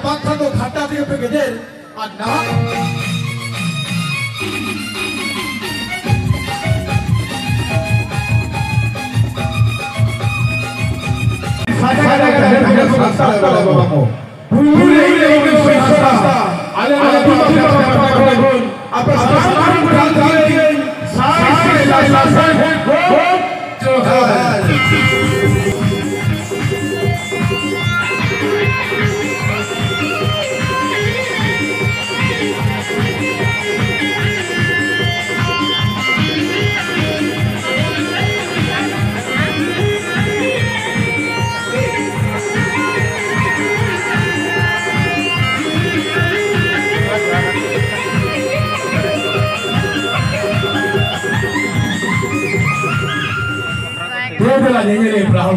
बाखा तो घाटा दिए पे गेजेर और ना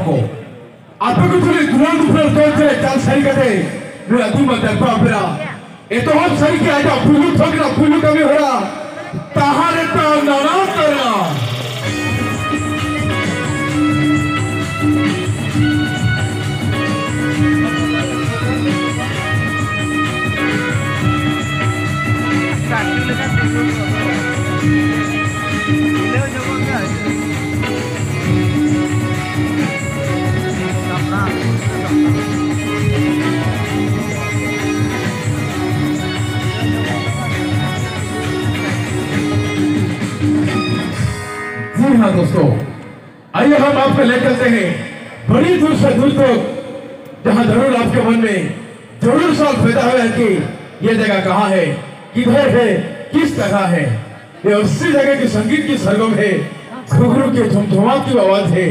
को आप चल सही कहते तो हम सही के आजा फुलू ठोकना फुलू कभी हो रहा ताहारे तो नाना करना हाँ दोस्तों, आइए हम आपको ले चलते हैं बड़ी दूर से दूर तक, जहाँ जरूर आपके मन में जरूर सवाल पैदा हुआ है कि ये जगह कहाँ है, किधर है, किस तरह है। ये उसी जगह की संगीत की सरगम है, घुघरू के झुमझुमात की आवाज है,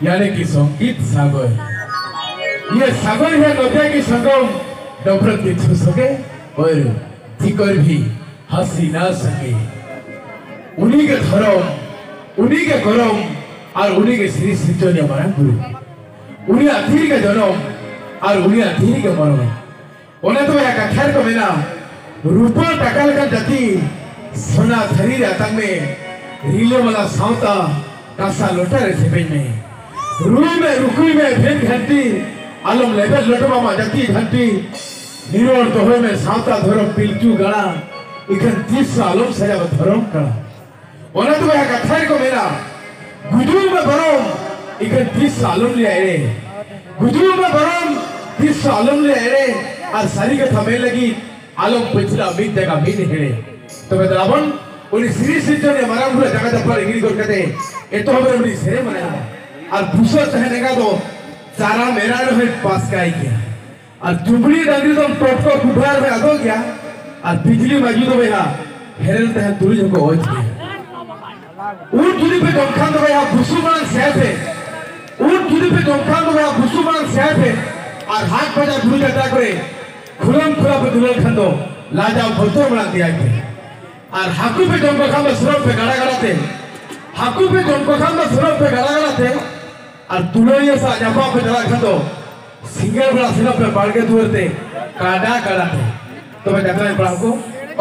यानी कि संगीत सागर। ये सागर है नदिया की संगम, नफरत की छू सके और जिक्र भी हंसी ना सके। उन्हीं के धर्म, उन्हीं के गरम और उन्हीं के श्री सृजन हमारा गुरु, उन्हीं अधीर के जन्म और उन्हीं अधीर के मरण। उन्हें तो एक अखर को मिला रूपा टकल का जति सोना धरी रातंग में रीले वाला साउता कासा लोटा रहे थे में रुई में रुकुई में भेद घंटी आलम लेबल लोटवा में जति घंटी निरोड़ दोहे में साउता धरम पिलचू गड़ा इकन 30 आलम सजा धरम कड़ा। उन्हें तो एक अखर को मिला गुजूर में बरम इकन 30 आलम ले आए गुजूर में बरम 30 आलम ले आए और सारी के थमे लगी आलम पिछला अमीन जगह भी नहीं है। तो मैं रावण उन्हें श्री सृजन ने मरा हुआ जगह पर इंग्री कर कहते ये तो हमें अपनी सेरे मनाया और भूसा चहने का तो सारा मेरा रहे पास का ही किया और चुंबड़ी डंगरी तो टोट को कुठार में आदो गया और बिजली मौजूद हो गया हेरल तह दूरी को हो गया ऊट दूरी पे डोंखान तो गया भूसुमान सैफ है ऊट दूरी पे डोंखान तो गया भूसुमान सैफ है और हाथ बजा दूरी जाता करे खुलम खुला पे दुल्हन खंडो लाजा भोतो बना दिया थे और हाकू पे डोंको खाम में सुरम पे गाड़ा गाड़ा थे हाकू पे डोंको खाम में सुरम पे गाड़ा गाड़ा थे और दुल्हनिया सा जपा पे जला खंडो सिंगल बड़ा सिरप पे बाढ़ के दूर थे काड़ा काड़ा थे। तो मैं कहता हूँ प्राण को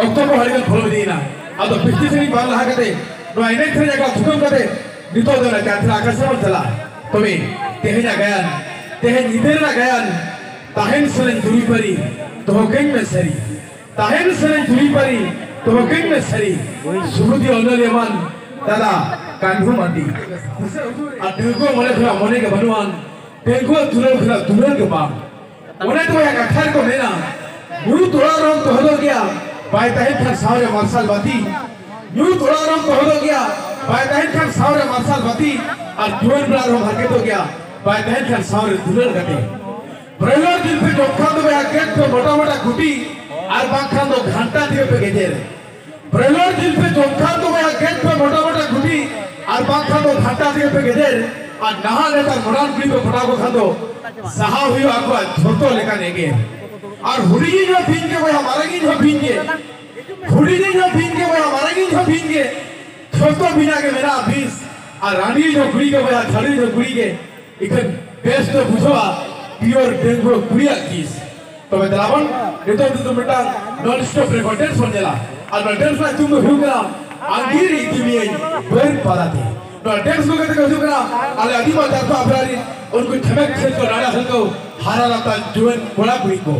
अक्टो को हरिगल खोल देना अब तो पिछली से नहीं बाल रहा कहते नो आइने थे जगह थुकम कहते नितो दो ना क्या आकर्षण चला तो मैं तेहना गयान तेह निदेर ना गयान ताहेन सरें दूरी परी तो होकें में सरी ताहेन सरें दूरी परी तो होकें में सरी सुबुद्धि अन्नल यमान दादा कांधु माती और तेलुगु मने खुला मने के भगवान तेलुगु तुलर खुला तुलर के बाप उन्हें तो एक अखर को लेना यूं थोड़ा रंग तो हो गया बाय ताहेन खान सावरे मार्शल बाती यूं थोड़ा रंग तो हो गया बाय ताहेन खान सावरे मार्शल बाती और जुआन बड़ा रंग हरके तो गया बाय ताहेन खान सावरे तुलर गटे ब्रेलर दिन पे डोखान तो गया गेट पे मोटा मोटा गुटी और बाखान तो घंटा दिए पे गेजेर ब्रेलर दिन पे डोखान तो गया गेट पे मोटा मोटा गुटी और बाखान तो घंटा दिए पे गेजेर और नहा लेता मोड़ान गुटी पे फटा को खान तो सहा हुई आपको छोटो लेकर नेगे और हुड़ी जो भीन के वो हमारा की जो भीन के हुड़ी जो भीन के वो हमारा की जो भीन के छोटो बिना के मेरा बीस और रानी जो गुड़ी के वो छड़ी जो गुड़ी के इकन बेस्ट तो बुझवा प्योर डेंगू गुड़िया किस तो मैं दलावन ये तो बेटा नॉन स्टॉप रिकॉर्डेड सुन जला और मैं डेंस में तुम हुई करा आंगीर इतनी है बहन पाला थी तो डेंस को कहते कैसे करा अले अधिमा जाता अपराधी उनको ठमक से तो राडा हल को हारा लाता जुएन बड़ा गुड़ी को